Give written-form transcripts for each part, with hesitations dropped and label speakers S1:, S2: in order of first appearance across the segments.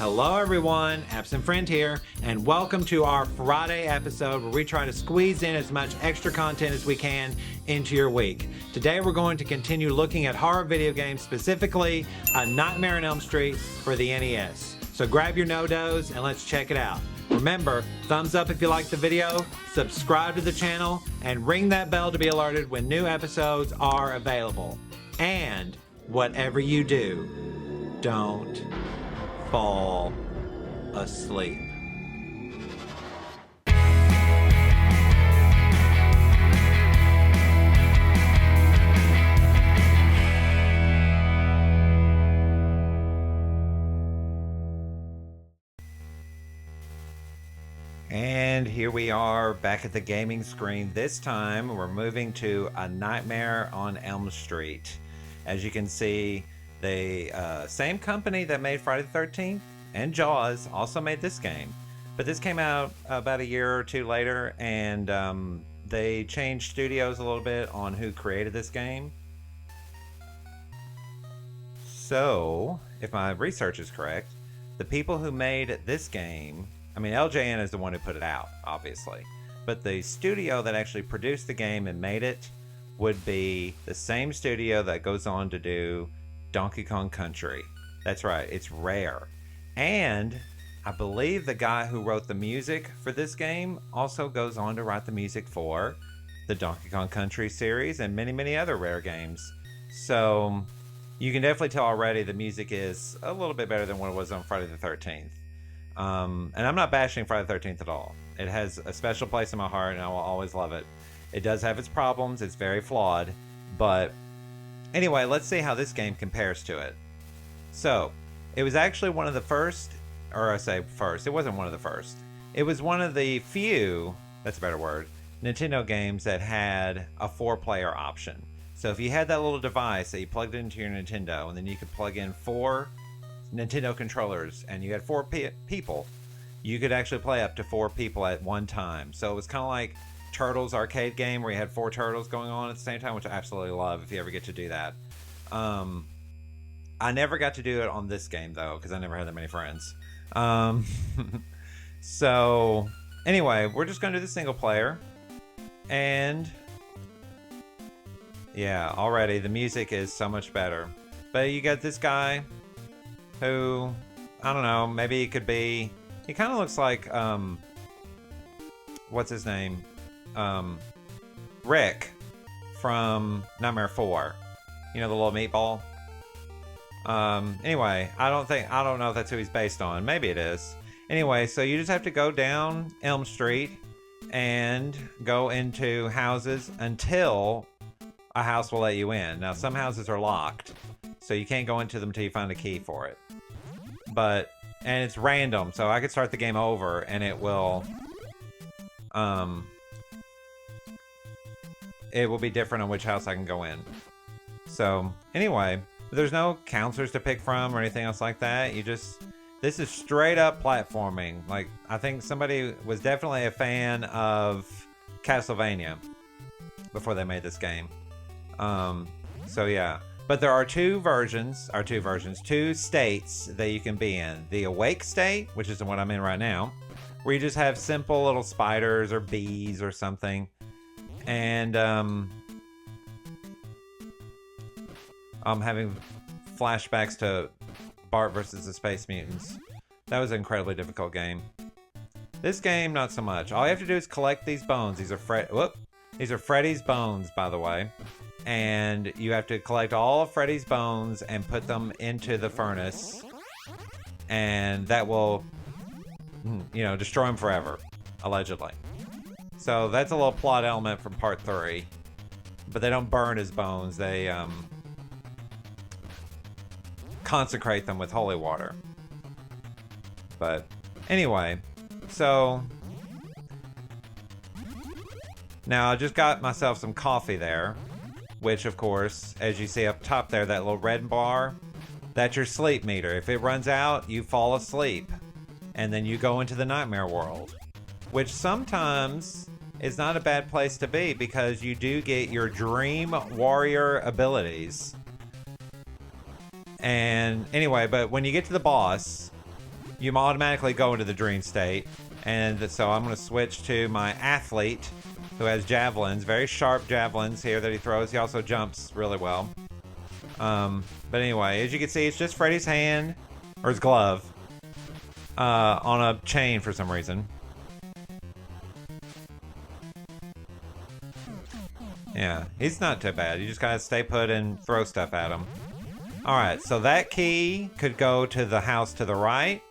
S1: Hello everyone, Absent Friend here, and welcome to our Friday episode where we try to squeeze in as much extra content as we can into your week. Today we're going to continue looking at horror video games, specifically A Nightmare on Elm Street for the NES. So grab your NO-DOZE and let's check it out. Remember, thumbs up if you like the video, subscribe to the channel, and ring that bell to be alerted when new episodes are available. And whatever you do, don't fall asleep. And here we are back at the gaming screen. This time we're moving to A Nightmare on Elm Street. As you can see, the same company that made Friday the 13th and Jaws also made this game. But this came out about a year or two later, and they changed studios a little bit on who created this game. So, if my research is correct, the people who made this game, I mean, LJN is the one who put it out, obviously. But the studio that actually produced the game and made it would be the same studio that goes on to do Donkey Kong Country. That's right, it's Rare. And I believe the guy who wrote the music for this game also goes on to write the music for the Donkey Kong Country series and many, many other Rare games. So you can definitely tell already the music is a little bit better than what it was on Friday the 13th. And I'm not bashing Friday the 13th at all. It has a special place in my heart and I will always love it. It does have its problems, it's very flawed, but anyway, let's see how this game compares to it. So, it was actually one of the first, or I say first, it wasn't one of the first. It was one of the few, that's a better word, Nintendo games that had a 4-player option. So if you had that little device that you plugged into your Nintendo, and then you could plug in 4 Nintendo controllers, and you had 4 people, you could actually play up to 4 people at one time. So it was kind of like Turtles arcade game where you had 4 turtles going on at the same time, which I absolutely love if you ever get to do that. I never got to do it on this game though, because I never had that many friends. So anyway, we're just gonna do the single player, and yeah, already the music is so much better. But you got this guy who, I don't know, maybe he could be, he kind of looks like what's his name? Rick from Nightmare 4. You know, the little meatball? Anyway, I don't know if that's who he's based on. Maybe it is. Anyway, so you just have to go down Elm Street and go into houses until a house will let you in. Now, some houses are locked, so you can't go into them until you find a key for it. And it's random, so I could start the game over and it will be different on which house I can go in. So, anyway, there's no counselors to pick from or anything else like that. This is straight up platforming. Like, I think somebody was definitely a fan of Castlevania before they made this game. So yeah. But there are two states that you can be in. The awake state, which is the one I'm in right now, where you just have simple little spiders or bees or something. And I'm having flashbacks to Bart versus the Space Mutants. That was an incredibly difficult game. This game, not so much. All you have to do is collect these bones. These are Freddy's bones, by the way. And you have to collect all of Freddy's bones and put them into the furnace. And that will, destroy him forever, allegedly. So that's a little plot element from part 3. But they don't burn his bones. They consecrate them with holy water. But anyway, so now I just got myself some coffee there, which of course, as you see up top there, that little red bar, that's your sleep meter. If it runs out, you fall asleep, and then you go into the nightmare world, which sometimes is not a bad place to be because you do get your dream warrior abilities. And anyway, but when you get to the boss, you automatically go into the dream state. And so I'm going to switch to my athlete who has javelins, very sharp javelins here that he throws. He also jumps really well. But anyway, as you can see, it's just Freddy's hand, or his glove, on a chain for some reason. Yeah, he's not too bad. You just gotta stay put and throw stuff at him. Alright, so that key could go to the house to the right,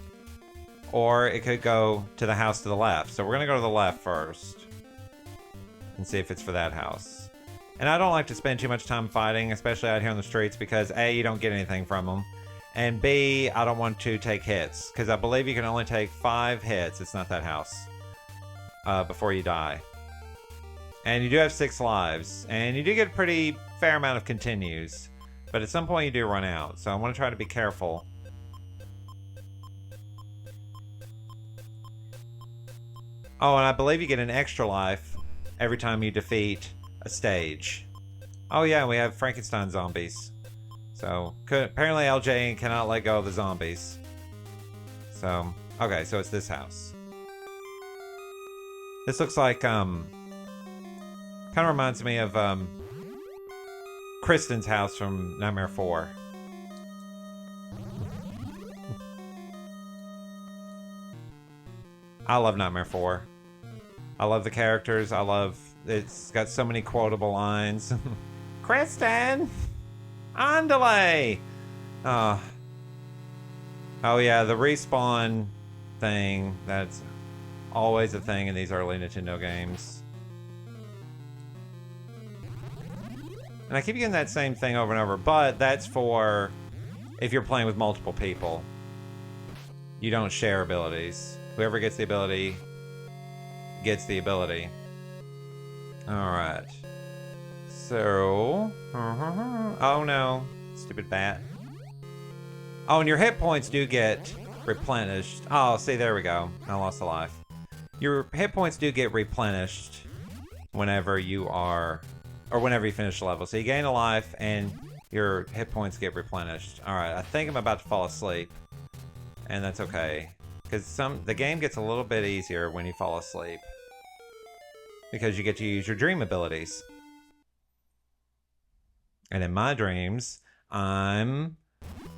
S1: or it could go to the house to the left. So we're gonna go to the left first and see if it's for that house. And I don't like to spend too much time fighting, especially out here on the streets, because A, you don't get anything from them, and B, I don't want to take hits, because I believe you can only take 5 hits, it's not that house, before you die. And you do have 6 lives, and you do get a pretty fair amount of continues, but at some point you do run out, so I want to try to be careful. Oh, and I believe you get an extra life every time you defeat a stage. Oh yeah, we have Frankenstein zombies. So, apparently LJ cannot let go of the zombies. So, okay, so it's this house. This looks like, kind of reminds me of, Kristen's house from Nightmare 4. I love Nightmare 4. I love the characters. I love... It's got so many quotable lines. Kristen! Andale! Oh yeah, the respawn thing. That's always a thing in these early Nintendo games. And I keep getting that same thing over and over, but that's for if you're playing with multiple people. You don't share abilities. Whoever gets the ability gets the ability. Alright. So... Oh no. Stupid bat. Oh, and your hit points do get replenished. Oh, see, there we go. I lost a life. Your hit points do get replenished whenever you are... Or whenever you finish the level. So you gain a life and your hit points get replenished. Alright, I think I'm about to fall asleep. And that's okay. Because the game gets a little bit easier when you fall asleep. Because you get to use your dream abilities. And in my dreams, I'm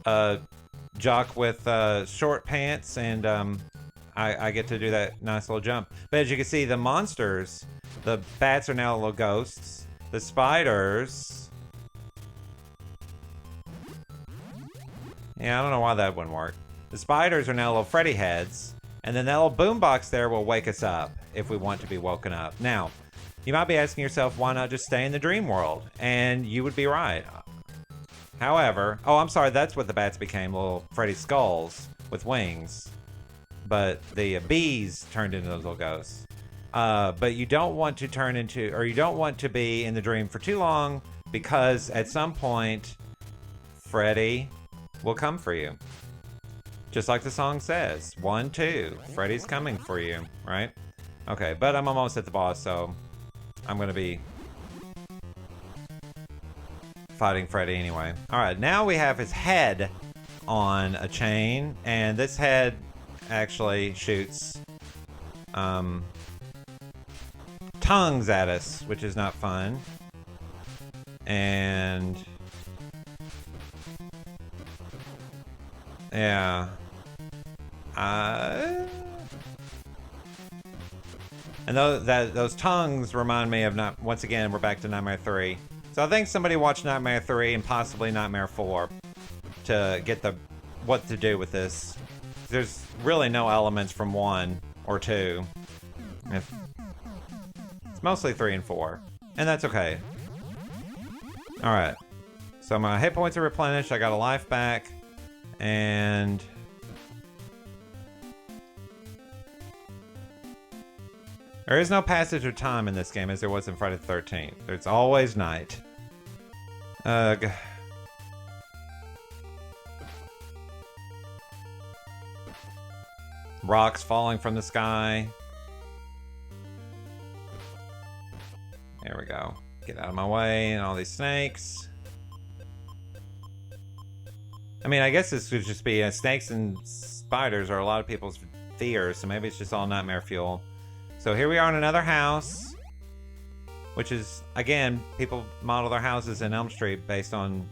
S1: a jock with short pants, and I get to do that nice little jump. But as you can see, the monsters, the bats are now little ghosts. The spiders... Yeah, I don't know why that wouldn't work. The spiders are now little Freddy heads. And then that little boombox there will wake us up if we want to be woken up. Now, you might be asking yourself, why not just stay in the dream world? And you would be right. However, oh, I'm sorry, that's what the bats became, little Freddy skulls with wings. But the bees turned into those little ghosts. But you don't want to turn into, or you don't want to be in the dream for too long, because at some point, Freddy will come for you. Just like the song says. 1, 2. Freddy's coming for you, right? Okay, but I'm almost at the boss, so I'm gonna be fighting Freddy anyway. Alright, now we have his head on a chain, and this head actually shoots tongues at us, which is not fun. And yeah. And those tongues remind me of once again, we're back to Nightmare 3. So I think somebody watched Nightmare 3 and possibly Nightmare 4 to get what to do with this. There's really no elements from 1 or 2. It's mostly 3 and 4. And that's okay. Alright. So my hit points are replenished, I got a life back, and there is no passage of time in this game as there was in Friday the 13th. There's always night. Ugh. Rocks falling from the sky. There we go. Get out of my way, and all these snakes. I mean, I guess this would just be snakes and spiders are a lot of people's fears, so maybe it's just all nightmare fuel. So here we are in another house, which is, again, people model their houses in Elm Street based on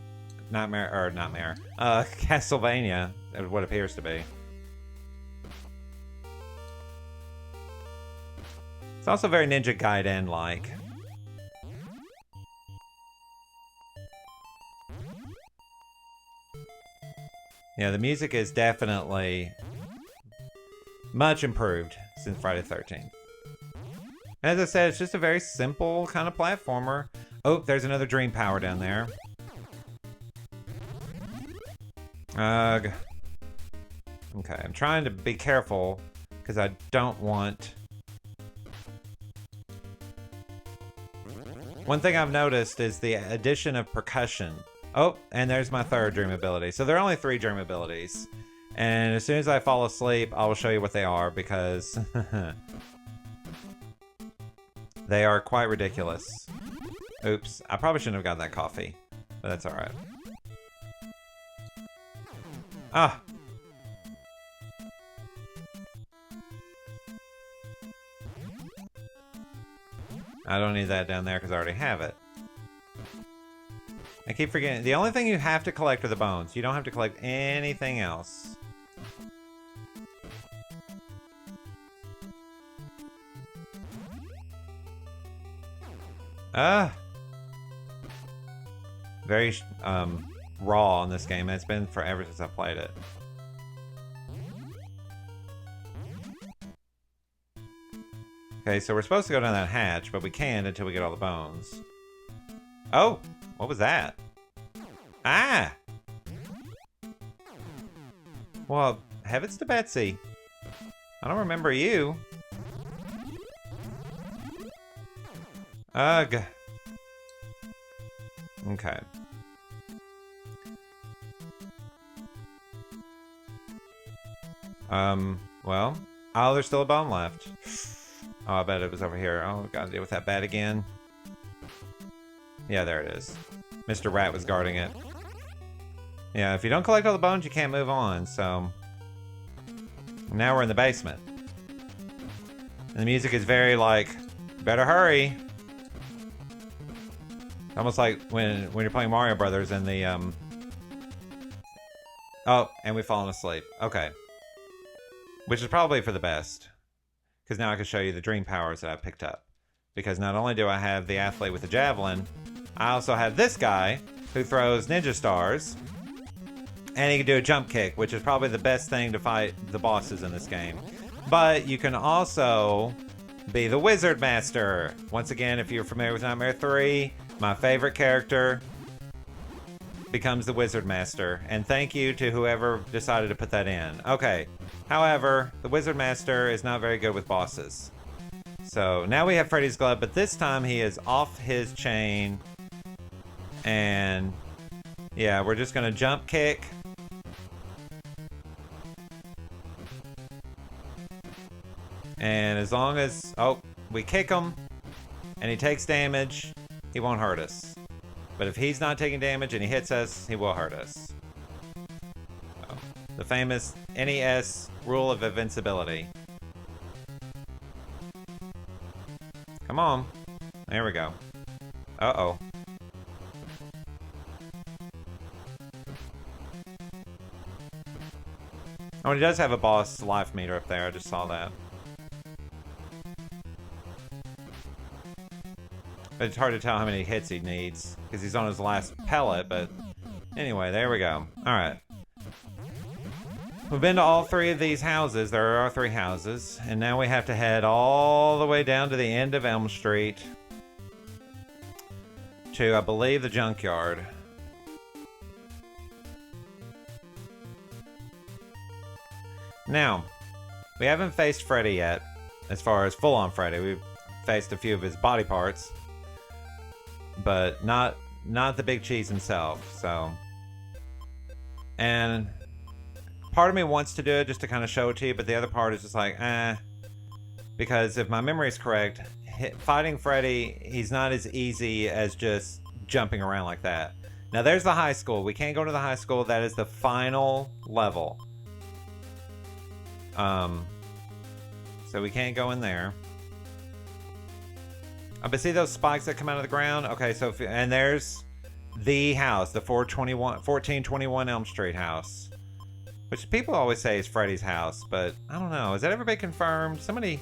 S1: Castlevania, what appears to be. It's also very Ninja Gaiden-like. Yeah, the music is definitely much improved since Friday the 13th. As I said, it's just a very simple kind of platformer. Oh, there's another Dream Power down there. Ugh. Okay, I'm trying to be careful because I don't want... One thing I've noticed is the addition of percussion. Oh, and there's my third dream ability. So there are only 3 dream abilities. And as soon as I fall asleep, I will show you what they are because... they are quite ridiculous. Oops, I probably shouldn't have gotten that coffee, but that's alright. Ah! I don't need that down there because I already have it. I keep forgetting. The only thing you have to collect are the bones. You don't have to collect anything else. Very raw in this game, and it's been forever since I played it. Okay, so we're supposed to go down that hatch, but we can't until we get all the bones. Oh! What was that? Ah! Well, heavens to Betsy. I don't remember you. Ugh. Okay. Well. Oh, there's still a bone left. Oh, I bet it was over here. Oh, gotta deal with that bat again. Yeah, there it is. Mr. Rat was guarding it. Yeah, if you don't collect all the bones, you can't move on, so... Now we're in the basement. And the music is very, like, better hurry. Almost like when you're playing Mario Brothers and the, Oh, and we've fallen asleep. Okay. Which is probably for the best. Because now I can show you the dream powers that I picked up. Because not only do I have the athlete with the javelin, I also have this guy who throws ninja stars. And he can do a jump kick, which is probably the best thing to fight the bosses in this game. But you can also be the Wizard Master. Once again, if you're familiar with Nightmare 3, my favorite character becomes the Wizard Master. And thank you to whoever decided to put that in. Okay. However, the Wizard Master is not very good with bosses. So now we have Freddy's Glove, but this time he is off his chain. And yeah, we're just gonna jump kick. And as long as, oh, we kick him and he takes damage, he won't hurt us. But if he's not taking damage and he hits us, he will hurt us. So, the famous NES rule of invincibility. Come on. There we go. Uh-oh. Oh, and he does have a boss life meter up there. I just saw that. But it's hard to tell how many hits he needs, because he's on his last pellet, but anyway, there we go. Alright. We've been to all 3 of these houses. There are 3 houses. And now we have to head all the way down to the end of Elm Street. To, I believe, the junkyard. Now, we haven't faced Freddy yet, as far as full-on Freddy. We've faced a few of his body parts. But not the big cheese himself, so. And part of me wants to do it just to kind of show it to you, but the other part is just like, eh. Because if my memory is correct, fighting Freddy, he's not as easy as just jumping around like that. Now there's the high school. We can't go to the high school. That is the final level. So we can't go in there. But see those spikes that come out of the ground? Okay, so and there's the house, the 1421 Elm Street house, which people always say is Freddy's house, but I don't know. Has that ever been confirmed? Somebody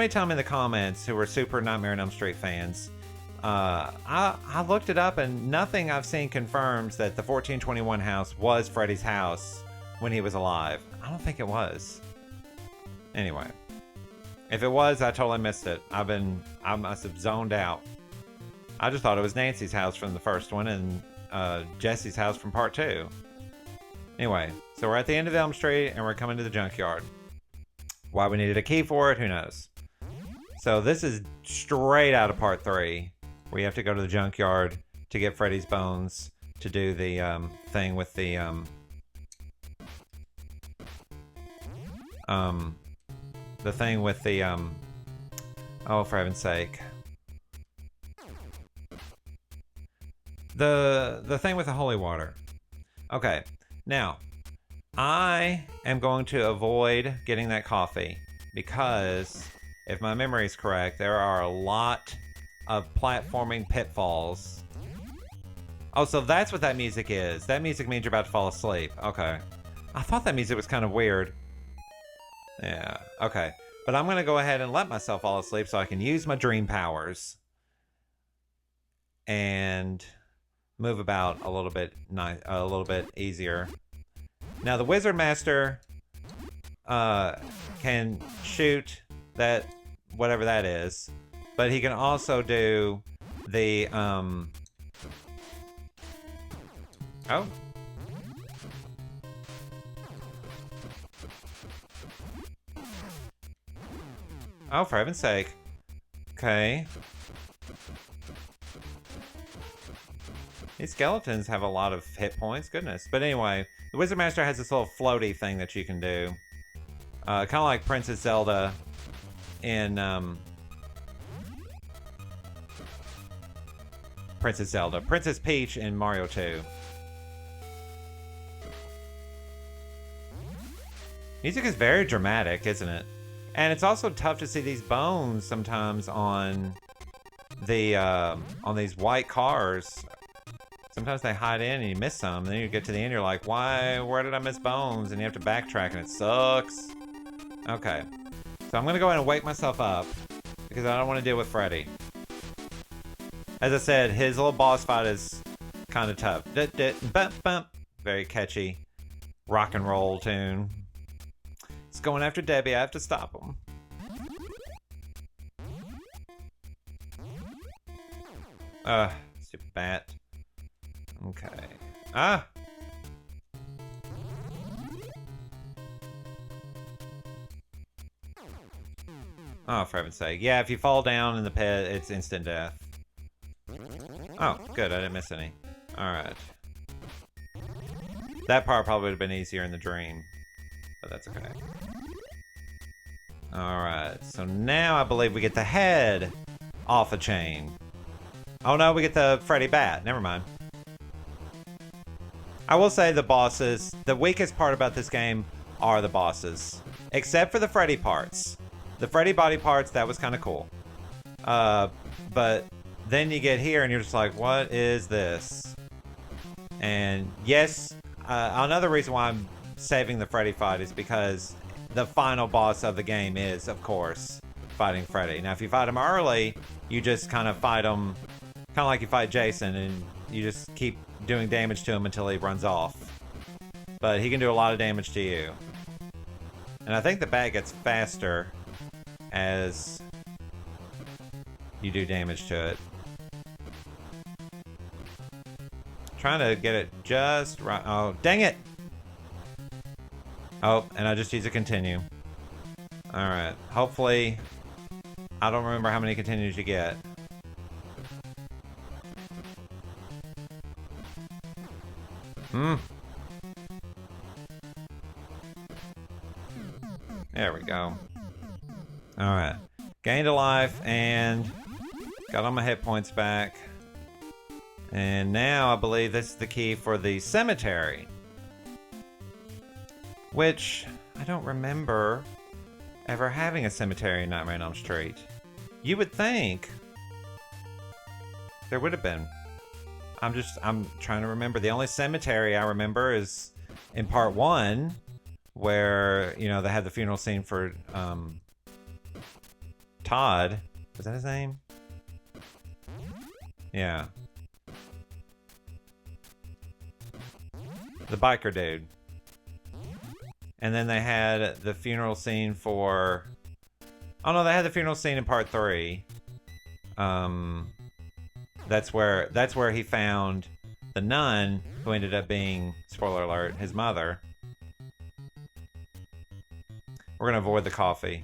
S1: tell me in the comments who are super Nightmare on Elm Street fans. I looked it up and nothing I've seen confirms that the 1421 house was Freddy's house when he was alive. I don't think it was. Anyway, if it was, I totally missed it. I must have zoned out. I just thought it was Nancy's house from the first one and Jesse's house from part 2. Anyway, so we're at the end of Elm Street and we're coming to the junkyard. Why we needed a key for it, who knows? So this is straight out of part 3. where you have to go to the junkyard to get Freddy's bones to do the thing with the oh, for heaven's sake, the thing with the holy water. Okay, now I am going to avoid getting that coffee because if my memory is correct, there are a lot of platforming pitfalls. Oh, so that's what that music is. That music means you're about to fall asleep. Okay. I thought that music was kind of weird. Yeah, okay. But I'm going to go ahead and let myself fall asleep so I can use my dream powers and move about a little bit easier. Now, the Wizard Master can shoot that, whatever that is, but he can also do the, oh. Oh, for heaven's sake. Okay. These skeletons have a lot of hit points, goodness. But anyway, the Wizard Master has this little floaty thing that you can do. Kind of like Princess Zelda in, Princess Peach in Mario 2. Music is very dramatic, isn't it? And it's also tough to see these bones sometimes on the on these white cars. Sometimes they hide in and you miss some. And then you get to the end, you're like, where did I miss bones? And you have to backtrack and it sucks. Okay. So I'm gonna go ahead and wake myself up because I don't want to deal with Freddy. As I said, his little boss fight is kind of tough. Very catchy rock and roll tune. It's going after Debbie. I have to stop him. Stupid bat. Okay. Ah! Oh, for heaven's sake. Yeah, if you fall down in the pit, it's instant death. Oh, good. I didn't miss any. Alright. That part probably would have been easier in the dream. But that's okay. Alright, so now I believe we get the head off a chain. Oh no, we get the Freddy bat. Never mind. I will say the bosses, the weakest part about this game are the bosses. Except for the Freddy parts. The Freddy body parts, that was kind of cool. But then you get here and you're just like, what is this? And yes, another reason why I'm saving the Freddy fight is because the final boss of the game is, of course, fighting Freddy. Now, if you fight him early, you just kind of fight him, kind of like you fight Jason, and you just keep doing damage to him until he runs off. But he can do a lot of damage to you. And I think the bat gets faster as you do damage to it. Trying to get it just right. Oh, dang it! Oh, and I just use a continue. Alright. Hopefully, I don't remember how many continues you get. There we go. Alright. Gained a life and got all my hit points back. And now I believe this is the key for the cemetery. Which, I don't remember ever having a cemetery in Nightmare on Elm Street. You would think there would have been. I'm trying to remember. The only cemetery I remember is in part 1, where, you know, they had the funeral scene for Todd. Was that his name? Yeah. The biker dude. And then they had the funeral scene for... Oh no, they had the funeral scene in part 3. That's where he found the nun, who ended up being, spoiler alert, his mother. We're gonna avoid the coffee.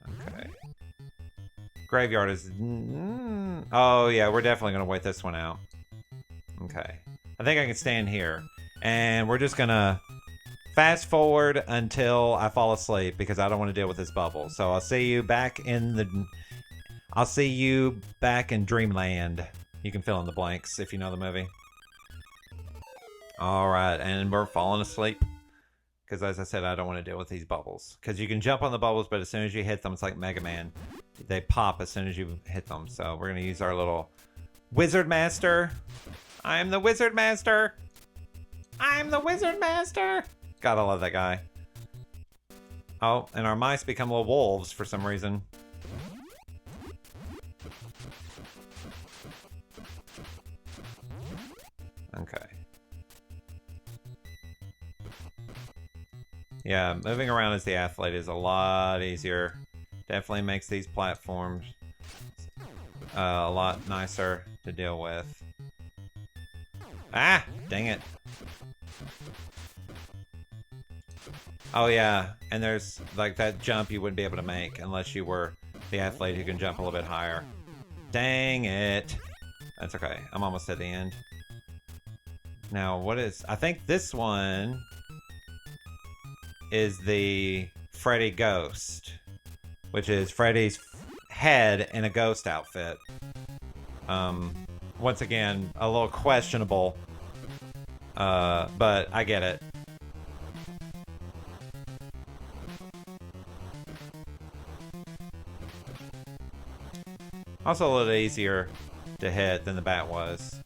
S1: Okay. Graveyard is... Oh yeah, we're definitely gonna wait this one out. Okay. I think I can stand here. And we're just gonna fast forward until I fall asleep because I don't want to deal with this bubble. So I'll see you back in Dreamland. You can fill in the blanks if you know the movie. Alright, and we're falling asleep. Because as I said, I don't want to deal with these bubbles. Because you can jump on the bubbles, but as soon as you hit them, it's like Mega Man. They pop as soon as you hit them. So we're going to use our little Wizard Master. I'm the Wizard Master. I'm the Wizard Master. Gotta love that guy. Oh, and our mice become little wolves for some reason. Okay. Yeah, moving around as the athlete is a lot easier. Definitely makes these platforms a lot nicer to deal with. Ah! Dang it. Oh yeah, and there's like that jump you wouldn't be able to make unless you were the athlete who can jump a little bit higher. Dang it. That's okay. I'm almost at the end. Now, what is... I think this one is the Freddy Ghost, which is Freddy's head in a ghost outfit. Once again, a little questionable, but I get it. Also a little easier to hit than the bat was.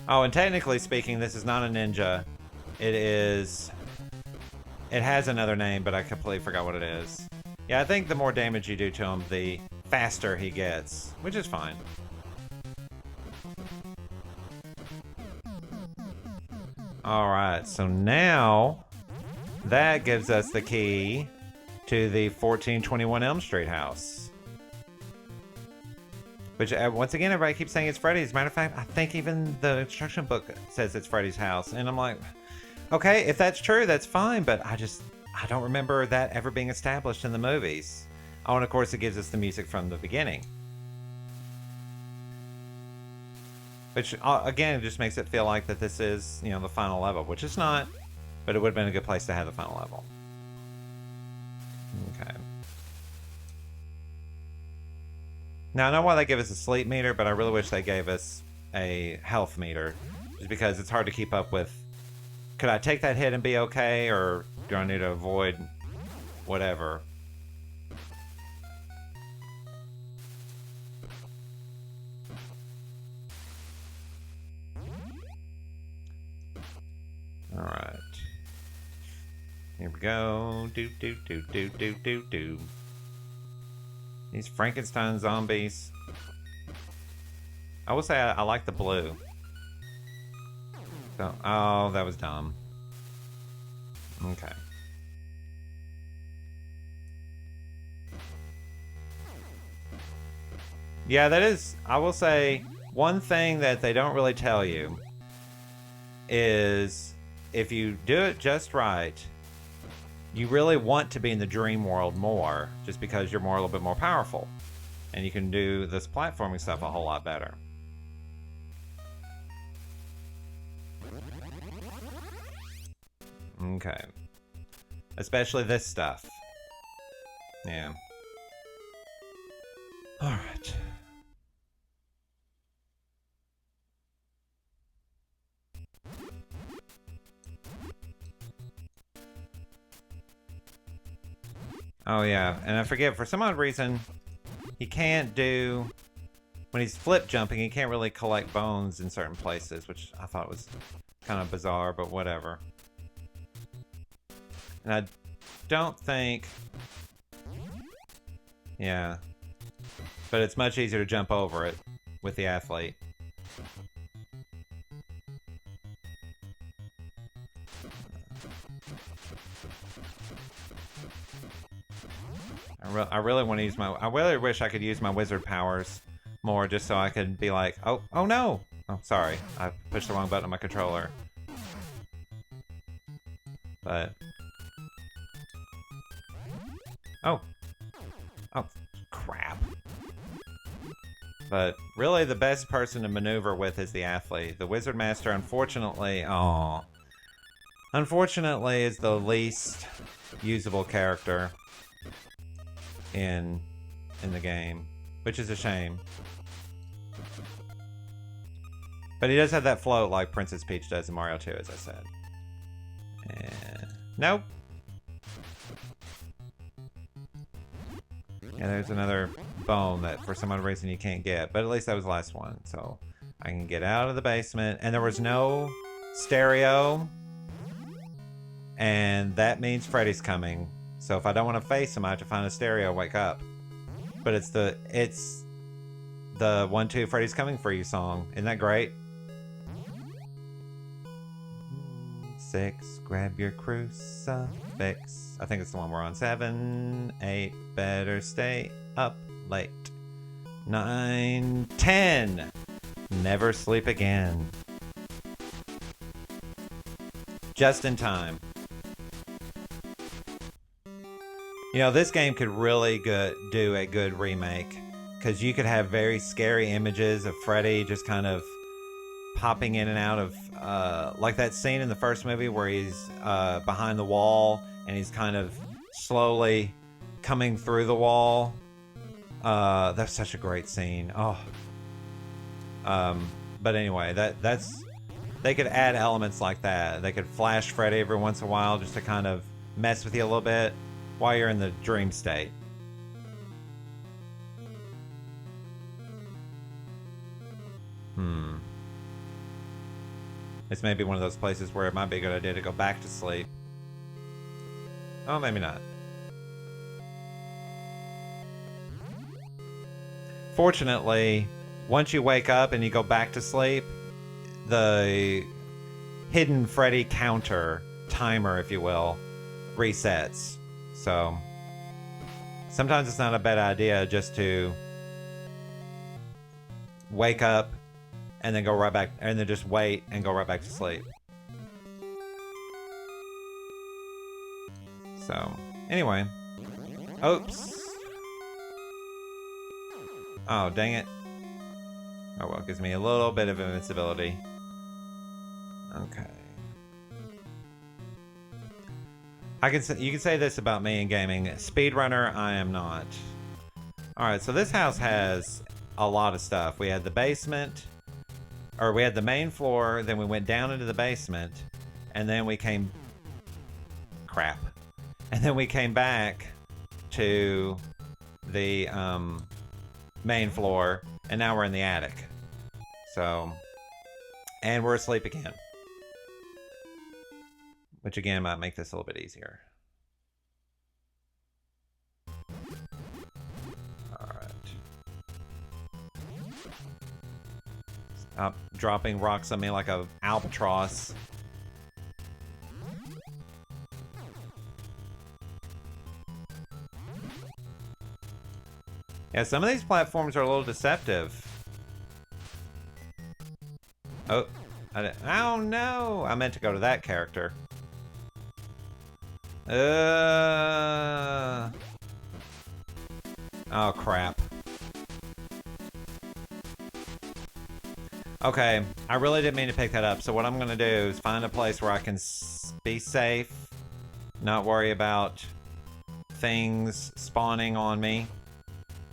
S1: Oh, and technically speaking, this is not a ninja. It is... It has another name, but I completely forgot what it is. Yeah, I think the more damage you do to him, the faster he gets, which is fine. Alright, so now that gives us the key to the 1421 Elm Street house. Which, once again, everybody keeps saying it's Freddy's. As a matter of fact, I think even the instruction book says it's Freddy's house. And I'm like, okay, if that's true, that's fine. But I don't remember that ever being established in the movies. Oh, and of course, it gives us the music from the beginning. Which, again, it just makes it feel like that this is, you know, the final level. Which it's not. But it would have been a good place to have the final level. Okay. Now, I know why they give us a sleep meter, but I really wish they gave us a health meter. Just because it's hard to keep up with. Could I take that hit and be okay, or do I need to avoid whatever? Alright. Here we go. Do. These Frankenstein zombies. I will say I like the blue. So, oh, that was dumb. Okay. Yeah, that is, I will say, one thing that they don't really tell you is if you do it just right, you really want to be in the dream world more, just because you're a little bit more powerful. And you can do this platforming stuff a whole lot better. Okay. Especially this stuff. Yeah. Alright. Oh yeah, and I forget, for some odd reason, he can't do... When he's flip jumping, he can't really collect bones in certain places, which I thought was kind of bizarre, but whatever. And I don't think... Yeah. But it's much easier to jump over it with the athlete. I really want to use my... I really wish I could use my wizard powers more, just so I could be like, oh no! Oh, sorry. I pushed the wrong button on my controller. But... Oh, crap. But really, the best person to maneuver with is the athlete. The Wizard Master, unfortunately, unfortunately, is the least usable character in the game, which is a shame. But he does have that float like Princess Peach does in Mario 2, as I said. Nope. Yeah, there's another bone that for some odd reason you can't get, but at least that was the last one, so I can get out of the basement. And there was no stereo, and that means Freddy's coming. So if I don't want to face him, I have to find a stereo, wake up. But it's the 1-2 Freddy's coming for you song. Isn't that great? 6, grab your crucifix. I think it's the one we're on. 7, 8, better stay up late. 9, 10, never sleep again. Just in time. You know, this game could really do a good remake, because you could have very scary images of Freddy just kind of popping in and out of, like that scene in the first movie where he's behind the wall and he's kind of slowly coming through the wall. That's such a great scene. Oh. But anyway, that's they could add elements like that. They could flash Freddy every once in a while just to kind of mess with you a little bit while you're in the dream state. This may be one of those places where it might be a good idea to go back to sleep. Oh, maybe not. Fortunately, once you wake up and you go back to sleep, the hidden Freddy counter, timer if you will, resets. So, sometimes it's not a bad idea just to wake up and then go right back, and then just wait and go right back to sleep. So, anyway. Oops. Oh, dang it. Oh well, it gives me a little bit of invincibility. Okay. You can say this about me in gaming. Speedrunner, I am not. Alright, so this house has a lot of stuff. We had the basement, or we had the main floor, then we went down into the basement, and then we came... Crap. And then we came back to the main floor, and now we're in the attic. So, and we're asleep again. Which again might make this a little bit easier. Alright. Stop dropping rocks on me like a albatross. Yeah, some of these platforms are a little deceptive. Oh, oh no! I meant to go to that character. Oh crap. Okay, I really didn't mean to pick that up. So what I'm gonna do is find a place where I can be safe, not worry about things spawning on me.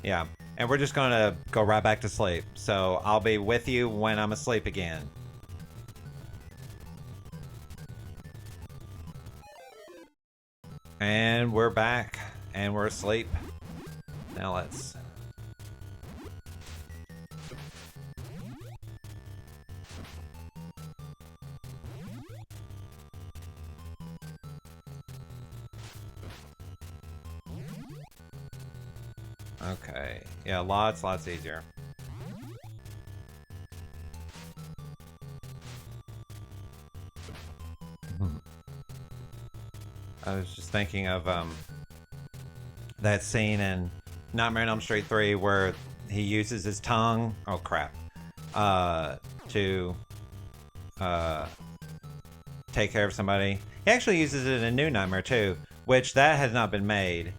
S1: Yeah, and we're just gonna go right back to sleep. So I'll be with you when I'm asleep again. And we're back, and we're asleep. Now let's... Okay, yeah, lots easier. I was just thinking of that scene in Nightmare on Elm Street 3 where he uses his tongue, oh crap, to take care of somebody. He actually uses it in New Nightmare too, which that has not been made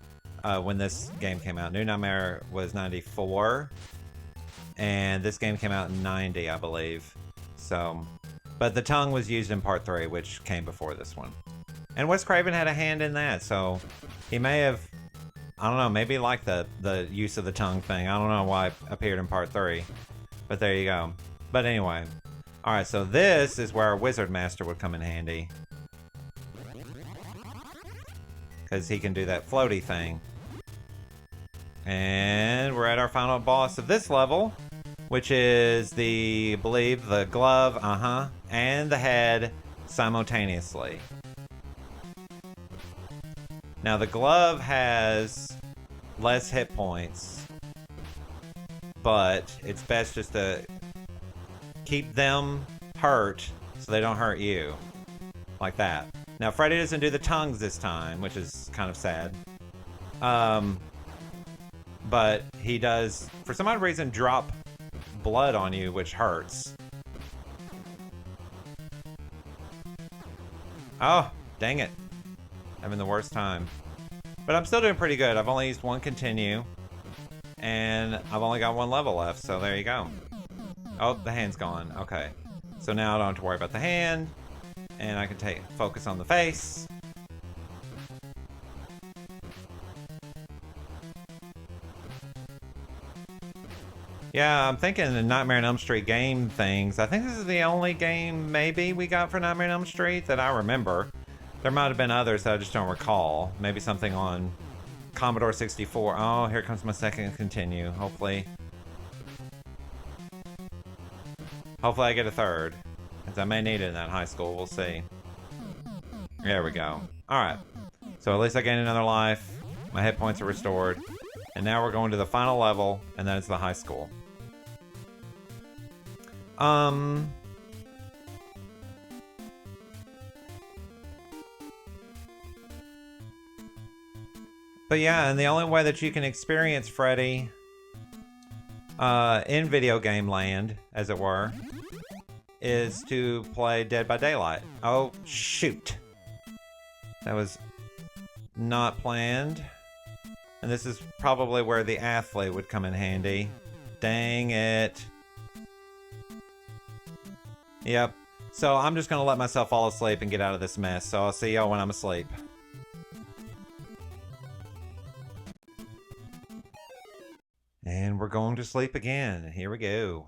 S1: when this game came out. New Nightmare was 94, and this game came out in 90, I believe. So, but the tongue was used in part 3, which came before this one. And Wes Craven had a hand in that, so he may have, I don't know, maybe like the use of the tongue thing. I don't know why it appeared in part 3, but there you go. But anyway, alright, so this is where our Wizard Master would come in handy. Because he can do that floaty thing. And we're at our final boss of this level, which is I believe, the glove, and the head simultaneously. Now the glove has less hit points, but it's best just to keep them hurt so they don't hurt you. Like that. Now Freddy doesn't do the tongues this time, which is kind of sad. But he does, for some odd reason, drop blood on you, which hurts. Oh, dang it. Having the worst time. But I'm still doing pretty good. I've only used one continue. And I've only got one level left, so there you go. Oh, the hand's gone. Okay. So now I don't have to worry about the hand. And I can focus on the face. Yeah, I'm thinking the Nightmare on Elm Street game things. I think this is the only game maybe we got for Nightmare on Elm Street that I remember. There might have been others that I just don't recall. Maybe something on Commodore 64. Oh, here comes my second continue. Hopefully I get a third. Because I may need it in that high school. We'll see. There we go. Alright. So at least I gained another life. My hit points are restored. And now we're going to the final level. And that is the high school. But yeah, and the only way that you can experience Freddy in video game land, as it were, is to play Dead by Daylight. Oh, shoot. That was not planned. And this is probably where the athlete would come in handy. Dang it. Yep. So I'm just going to let myself fall asleep and get out of this mess. So I'll see y'all when I'm asleep. And we're going to sleep again. Here we go.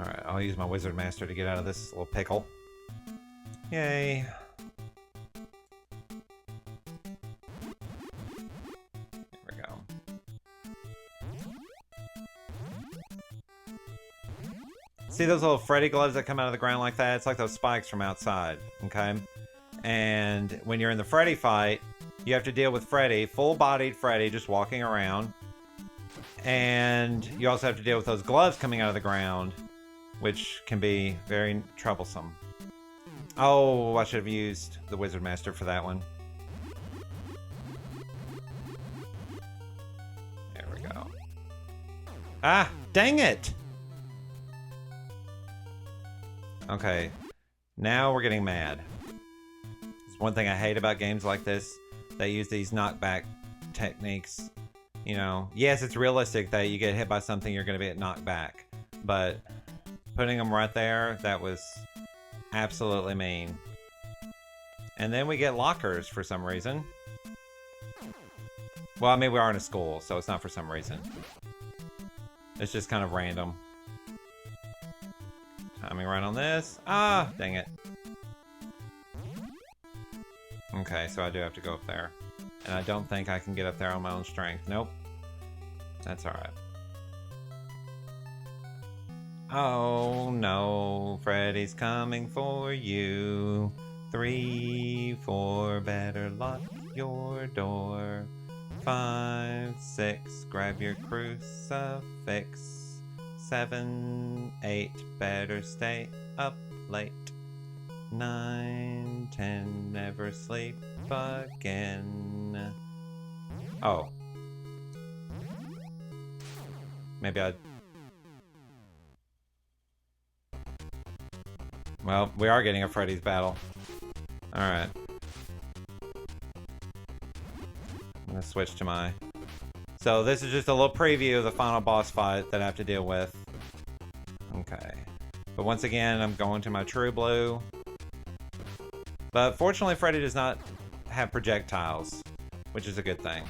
S1: Alright, I'll use my Wizard Master to get out of this little pickle. Yay. There we go. See those little Freddy gloves that come out of the ground like that? It's like those spikes from outside, okay? And when you're in the Freddy fight, you have to deal with Freddy, full-bodied Freddy, just walking around. And you also have to deal with those gloves coming out of the ground, which can be very troublesome. Oh, I should have used the Wizard Master for that one. There we go. Ah, dang it! Okay, now we're getting mad. It's one thing I hate about games like this. They use these knockback techniques. You know, yes, it's realistic that you get hit by something, you're going to get knocked back. but putting them right there, that was absolutely mean. And then we get lockers for some reason. Well, I mean, we are in a school, so it's not for some reason. It's just kind of random. Timing right on this. Ah, dang it. Okay, so I do have to go up there. And I don't think I can get up there on my own strength. Nope. That's alright. Oh no, Freddy's coming for you. 3, 4, better lock your door. 5, 6, grab your crucifix. 7, 8, better stay up late. 9, 10, never sleep again. Oh. Maybe I... Well, we are getting a Freddy's battle. Alright. I'm gonna switch to my... So this is just a little preview of the final boss fight that I have to deal with. Okay. But once again, I'm going to my True Blue. But fortunately, Freddy does not have projectiles, which is a good thing.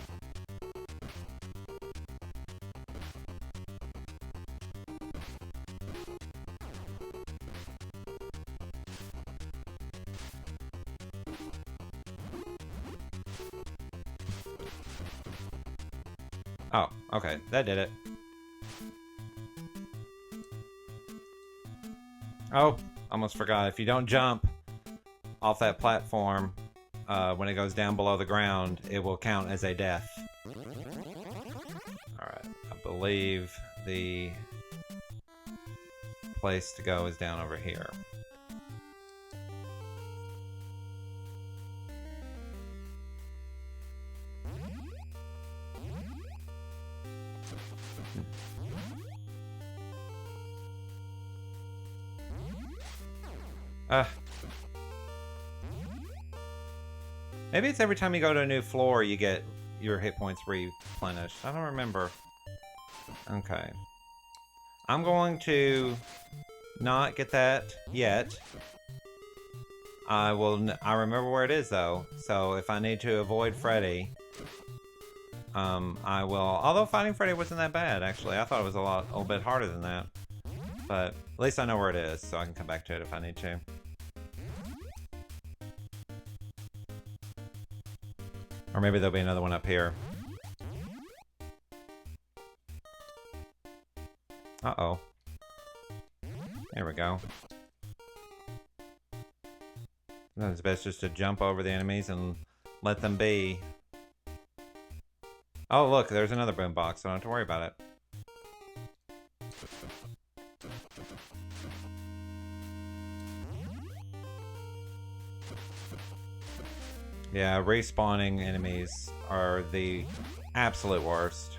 S1: Oh, okay, that did it. Oh, almost forgot. If you don't jump off that platform, when it goes down below the ground, it will count as a death. Alright, I believe the place to go is down over here. Maybe it's every time you go to a new floor you get your hit points replenished. I don't remember. Okay. I'm going to not get that yet. I remember where it is though, so if I need to avoid Freddy, I will. Although fighting Freddy wasn't that bad, actually. I thought it was a little bit harder than that. But at least I know where it is, so I can come back to it if I need to. Or maybe there'll be another one up here. Uh-oh. There we go. It's best just to jump over the enemies and let them be. Oh, look, there's another boombox, so I don't have to worry about it. Yeah, respawning enemies are the absolute worst.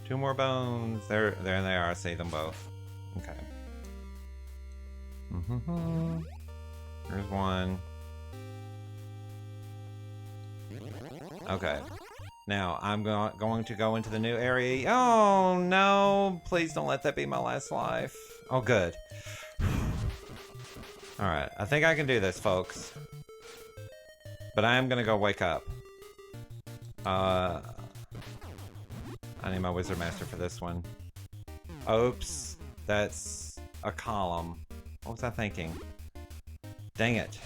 S1: 2 more bones. There they are. I see them both. Okay. There's one. Okay. Now, I'm going to go into the new area. Oh, no. Please don't let that be my last life. Oh, good. Alright. I think I can do this, folks. But I am going to go wake up. I need my Wizard Master for this one. Oops. That's a column. What was I thinking? Dang it.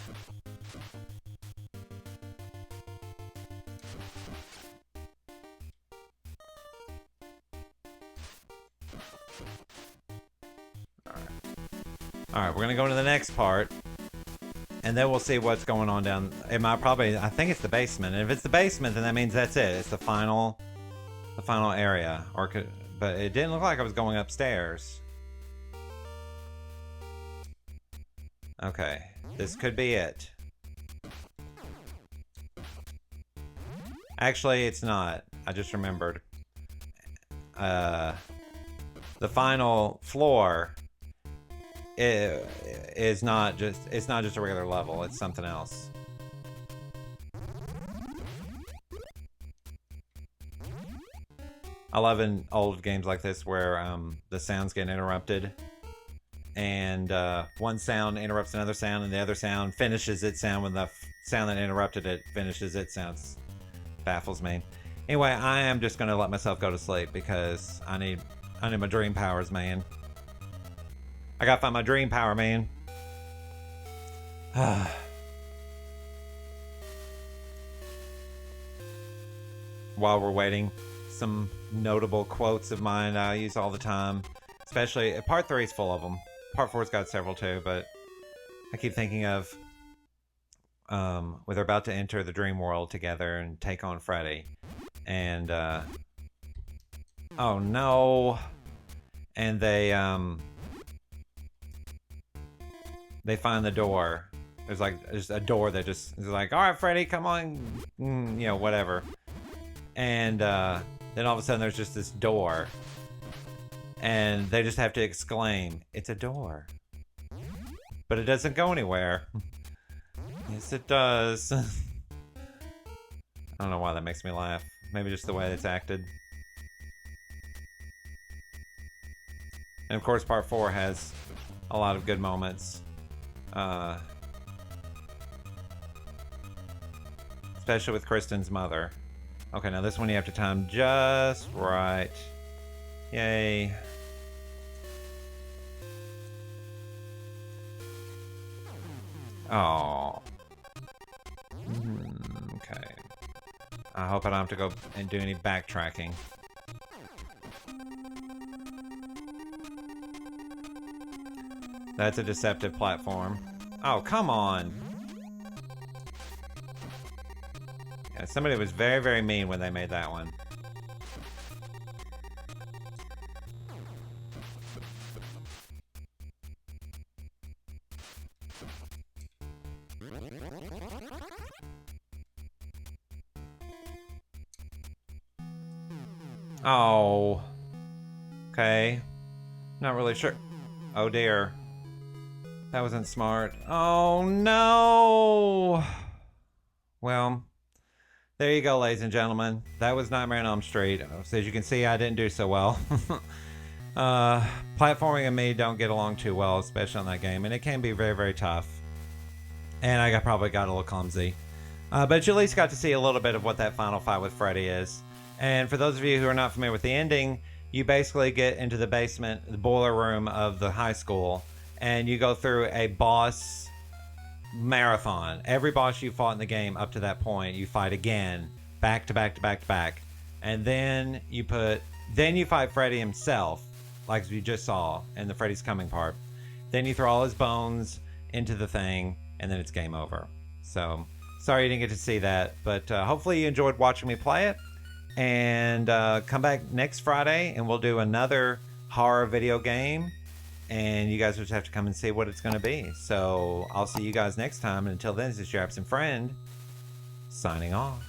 S1: Alright, we're gonna go to the next part. And then we'll see what's going on down. I think it's the basement. And if it's the basement, then that means that's it. It's the final area. But it didn't look like I was going upstairs. Okay, this could be it. Actually, it's not. I just remembered. The final floor it's not just a regular level, it's something else. I love in old games like this where the sounds get interrupted, and one sound interrupts another sound, and the other sound finishes its sound when the sound that interrupted it finishes its sound. Baffles me. Anyway, I am just gonna let myself go to sleep because I need my dream powers, man. I gotta find my dream power, man. While we're waiting, some notable quotes of mine I use all the time. Especially, part 3 is full of them. Part 4's got several too, but I keep thinking of where they're about to enter the dream world together and take on Freddy. And, oh no. And they find the door. There's a door that just is like, all right, Freddy, come on, you know, whatever. And then all of a sudden there's just this door, and they just have to exclaim, "It's a door," but it doesn't go anywhere. Yes, it does. I don't know why that makes me laugh. Maybe just the way it's acted. And of course, part 4 has a lot of good moments. Especially with Kristen's mother. Okay, now this one you have to time just right. Yay. Oh. Okay. I hope I don't have to go and do any backtracking. That's a deceptive platform. Oh, come on. Yeah, somebody was very, very mean when they made that one. Oh. Okay. Not really sure. Oh dear. That wasn't smart. Oh no! Well, there you go, ladies and gentlemen. That was Nightmare on Elm Street. So as you can see, I didn't do so well. Platforming and me don't get along too well, especially on that game, and it can be very, very tough. And I probably got a little clumsy. But you at least got to see a little bit of what that final fight with Freddy is. And for those of you who are not familiar with the ending, you basically get into the basement, the boiler room of the high school, and you go through a boss marathon. Every boss you fought in the game up to that point, you fight again, back to back to back to back. And then you fight Freddy himself, like you just saw in the Freddy's Coming part. Then you throw all his bones into the thing, and then it's game over. So, sorry you didn't get to see that, but hopefully you enjoyed watching me play it. And come back next Friday, and we'll do another horror video game. And you guys will just have to come and see what it's going to be. So I'll see you guys next time. And until then, this is your absent friend, signing off.